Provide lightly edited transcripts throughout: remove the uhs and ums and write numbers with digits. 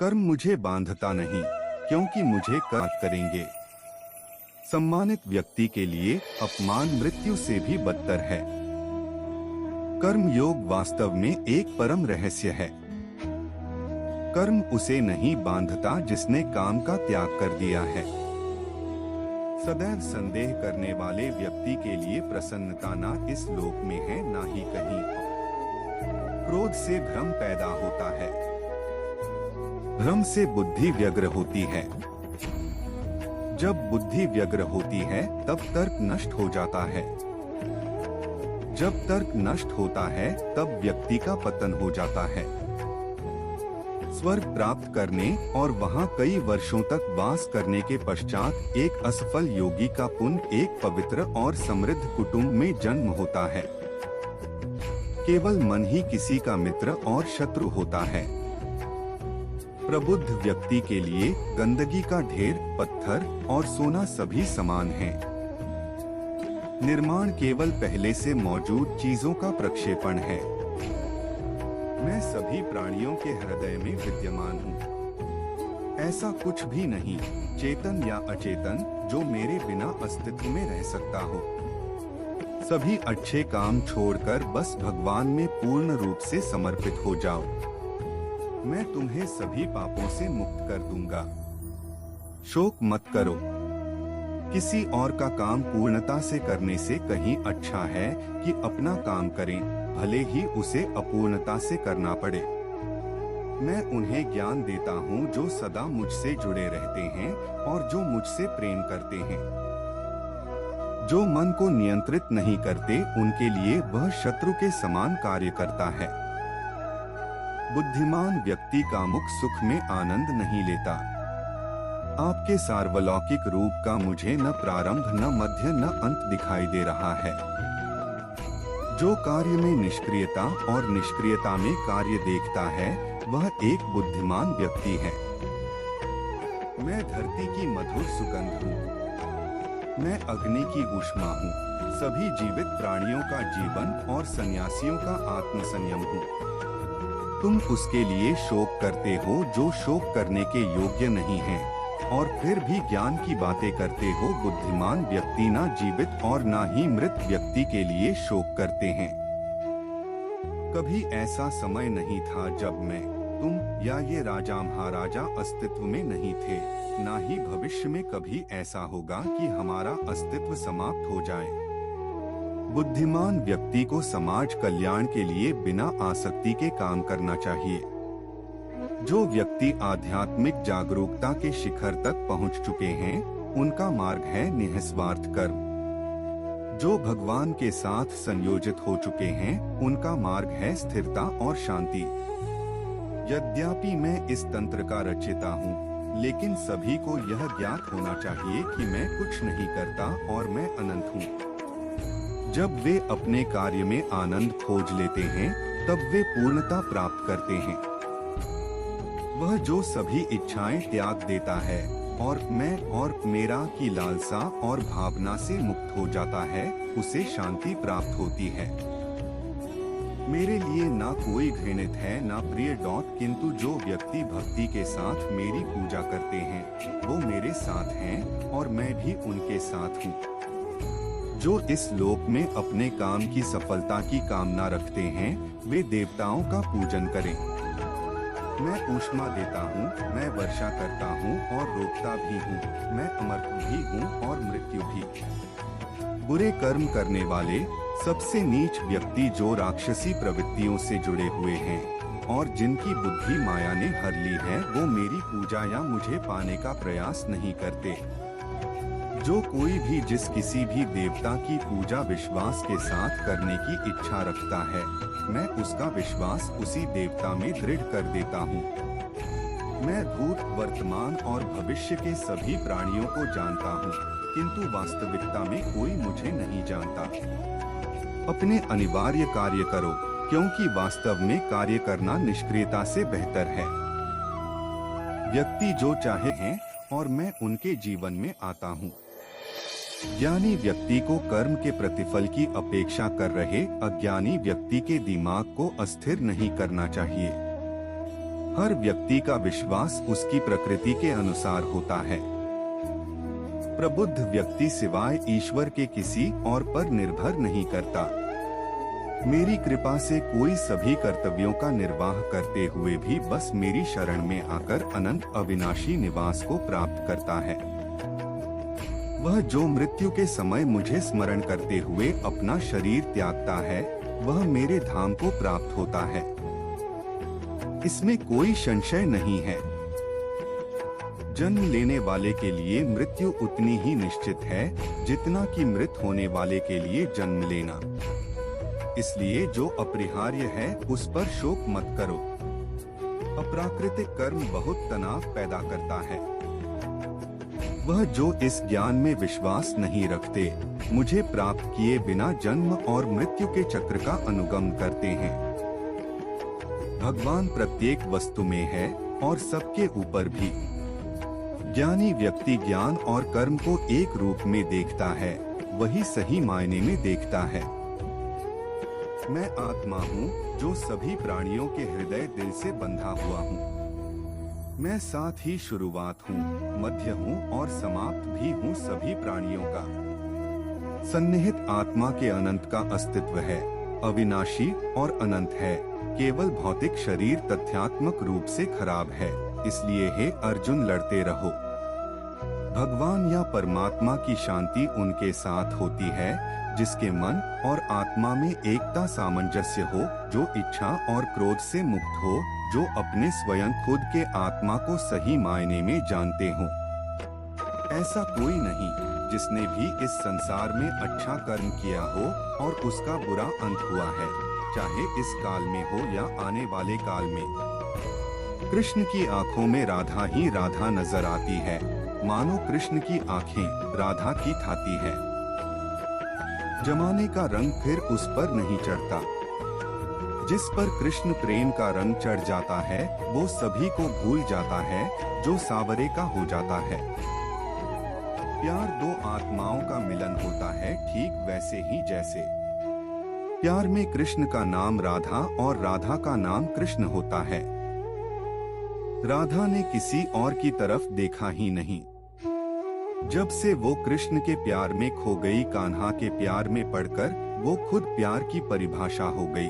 कर्म मुझे बांधता नहीं, क्योंकि मुझे कर्म करेंगे। सम्मानित व्यक्ति के लिए अपमान मृत्यु से भी बदतर है। कर्म योग वास्तव में एक परम रहस्य है। कर्म उसे नहीं बांधता जिसने काम का त्याग कर दिया है। सदैव संदेह करने वाले व्यक्ति के लिए प्रसन्नता ना इस लोक में है ना ही कहीं। क्रोध से भ्रम पैदा होता है, भ्रम से बुद्धि व्यग्र होती है। जब बुद्धि व्यग्र होती है तब तर्क नष्ट हो जाता है। जब तर्क नष्ट होता है तब व्यक्ति का पतन हो जाता है। स्वर्ग प्राप्त करने और वहां कई वर्षों तक वास करने के पश्चात एक असफल योगी का पुण्य एक पवित्र और समृद्ध कुटुंब में जन्म होता है। केवल मन ही किसी का मित्र और शत्रु होता है। प्रबुद्ध व्यक्ति के लिए गंदगी का ढेर, पत्थर और सोना सभी समान हैं। निर्माण केवल पहले से मौजूद चीजों का प्रक्षेपण है। मैं सभी प्राणियों के हृदय में विद्यमान हूँ। ऐसा कुछ भी नहीं, चेतन या अचेतन, जो मेरे बिना अस्तित्व में रह सकता हो। सभी अच्छे काम छोड़कर बस भगवान में पूर्ण रूप से समर्पित हो जाओ। मैं तुम्हें सभी पापों से मुक्त कर दूंगा। शोक मत करो। किसी और का काम पूर्णता से करने से कहीं अच्छा है कि अपना काम करें, भले ही उसे अपूर्णता से करना पड़े। मैं उन्हें ज्ञान देता हूँ जो सदा मुझसे जुड़े रहते हैं और जो मुझसे प्रेम करते हैं। जो मन को नियंत्रित नहीं करते उनके लिए वह शत्रु के समान कार्य करता है। बुद्धिमान व्यक्ति का मुख सुख में आनंद नहीं लेता। आपके सार्वलौकिक रूप का मुझे न प्रारंभ न मध्य न अंत दिखाई दे रहा है। जो कार्य में निष्क्रियता और निष्क्रियता में कार्य देखता है वह एक बुद्धिमान व्यक्ति है। मैं धरती की मधुर सुगंध हूँ। मैं अग्नि की ऊष्मा हूँ। सभी जीवित प्राणियों का जीवन और सन्यासियों का आत्मसंयम हूँ। तुम उसके लिए शोक करते हो जो शोक करने के योग्य नहीं है, और फिर भी ज्ञान की बातें करते हो। बुद्धिमान व्यक्ति ना जीवित और ना ही मृत व्यक्ति के लिए शोक करते हैं। कभी ऐसा समय नहीं था जब मैं, तुम या ये राजा महाराजा अस्तित्व में नहीं थे। ना ही भविष्य में कभी ऐसा होगा कि हमारा अस्तित्व समाप्त हो जाए। बुद्धिमान व्यक्ति को समाज कल्याण के लिए बिना आसक्ति के काम करना चाहिए। जो व्यक्ति आध्यात्मिक जागरूकता के शिखर तक पहुंच चुके हैं, उनका मार्ग है निःस्वार्थ कर्म। जो भगवान के साथ संयोजित हो चुके हैं, उनका मार्ग है स्थिरता और शांति। यद्यपि मैं इस तंत्र का रचयिता हूँ, लेकिन सभी को यह ज्ञात होना चाहिए कि मैं कुछ नहीं करता और मैं अनंत हूँ। जब वे अपने कार्य में आनंद खोज लेते हैं, तब वे पूर्णता प्राप्त करते हैं। वह जो सभी इच्छाएं त्याग देता है और मैं और मेरा की लालसा और भावना से मुक्त हो जाता है, उसे शांति प्राप्त होती है। मेरे लिए ना कोई घृणित है ना प्रिय डॉट, किंतु जो व्यक्ति भक्ति के साथ मेरी पूजा करते हैं वो मेरे साथ हैं और मैं भी उनके साथ हूँ। जो इस लोक में अपने काम की सफलता की कामना रखते हैं वे देवताओं का पूजन करें। मैं ऊष्मा देता हूँ, मैं वर्षा करता हूँ और रोकता भी हूँ। मैं अमर्त्य भी हूँ और मृत्यु भी। बुरे कर्म करने वाले सबसे नीच व्यक्ति जो राक्षसी प्रवृत्तियों से जुड़े हुए हैं और जिनकी बुद्धि माया ने हर ली है, वो मेरी पूजा या मुझे पाने का प्रयास नहीं करते। जो कोई भी जिस किसी भी देवता की पूजा विश्वास के साथ करने की इच्छा रखता है, मैं उसका विश्वास उसी देवता में दृढ़ कर देता हूँ। मैं भूत, वर्तमान और भविष्य के सभी प्राणियों को जानता हूँ, किंतु वास्तविकता में कोई मुझे नहीं जानता। अपने अनिवार्य कार्य करो, क्योंकि वास्तव में कार्य करना निष्क्रियता से बेहतर है। व्यक्ति जो चाहे हैं और मैं उनके जीवन में आता हूँ। ज्ञानी व्यक्ति को कर्म के प्रतिफल की अपेक्षा कर रहे अज्ञानी व्यक्ति के दिमाग को अस्थिर नहीं करना चाहिए। हर व्यक्ति का विश्वास उसकी प्रकृति के अनुसार होता है। प्रबुद्ध व्यक्ति सिवाय ईश्वर के किसी और पर निर्भर नहीं करता। मेरी कृपा से कोई सभी कर्तव्यों का निर्वाह करते हुए भी बस मेरी शरण में आकर अनंत अविनाशी निवास को प्राप्त करता है। वह जो मृत्यु के समय मुझे स्मरण करते हुए अपना शरीर त्यागता है, वह मेरे धाम को प्राप्त होता है। इसमें कोई संशय नहीं है। जन्म लेने वाले के लिए मृत्यु उतनी ही निश्चित है जितना कि मृत होने वाले के लिए जन्म लेना। इसलिए जो अपरिहार्य है उस पर शोक मत करो। अप्राकृतिक कर्म बहुत तनाव पैदा करता है। वह जो इस ज्ञान में विश्वास नहीं रखते, मुझे प्राप्त किए बिना जन्म और मृत्यु के चक्र का अनुगमन करते हैं। भगवान प्रत्येक वस्तु में है और सबके ऊपर भी। ज्ञानी व्यक्ति ज्ञान और कर्म को एक रूप में देखता है, वही सही मायने में देखता है। मैं आत्मा हूँ जो सभी प्राणियों के हृदय दिल से बंधा हुआ हूँ। मैं साथ ही शुरुआत हूँ, मध्य हूँ और समाप्त भी हूँ सभी प्राणियों का। सन्निहित आत्मा के अनंत का अस्तित्व है, अविनाशी और अनंत है। केवल भौतिक शरीर तथ्यात्मक रूप से खराब है। इसलिए हे अर्जुन, लड़ते रहो। भगवान या परमात्मा की शांति उनके साथ होती है जिसके मन और आत्मा में एकता सामंजस्य हो, जो इच्छा और क्रोध से मुक्त हो, जो अपने स्वयं खुद के आत्मा को सही मायने में जानते हो। ऐसा कोई नहीं जिसने भी इस संसार में अच्छा कर्म किया हो और उसका बुरा अंत हुआ है, चाहे इस काल में हो या आने वाले काल में। कृष्ण की आंखों में राधा ही राधा नजर आती है, मानो कृष्ण की आंखें राधा की थाती है। जमाने का रंग फिर उस पर नहीं चढ़ता। जिस पर कृष्ण प्रेम का रंग चढ़ जाता है, वो सभी को भूल जाता है जो सावरे का हो जाता है। प्यार दो आत्माओं का मिलन होता है, ठीक वैसे ही जैसे प्यार में कृष्ण का नाम राधा और राधा का नाम कृष्ण होता है। राधा ने किसी और की तरफ देखा ही नहीं। जब से वो कृष्ण के प्यार में खो गई, कान्हा के प्यार में पड़कर वो खुद प्यार की परिभाषा हो गई।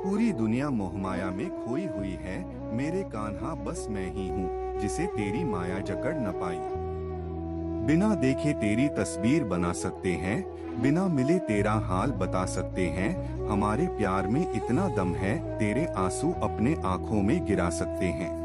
पूरी दुनिया मोहमाया में खोई हुई है, मेरे कान्हा बस मैं ही हूँ जिसे तेरी माया जकड़ न पाई। बिना देखे तेरी तस्वीर बना सकते हैं, बिना मिले तेरा हाल बता सकते हैं। हमारे प्यार में इतना दम है, तेरे आंसू अपने आंखों में गिरा सकते हैं।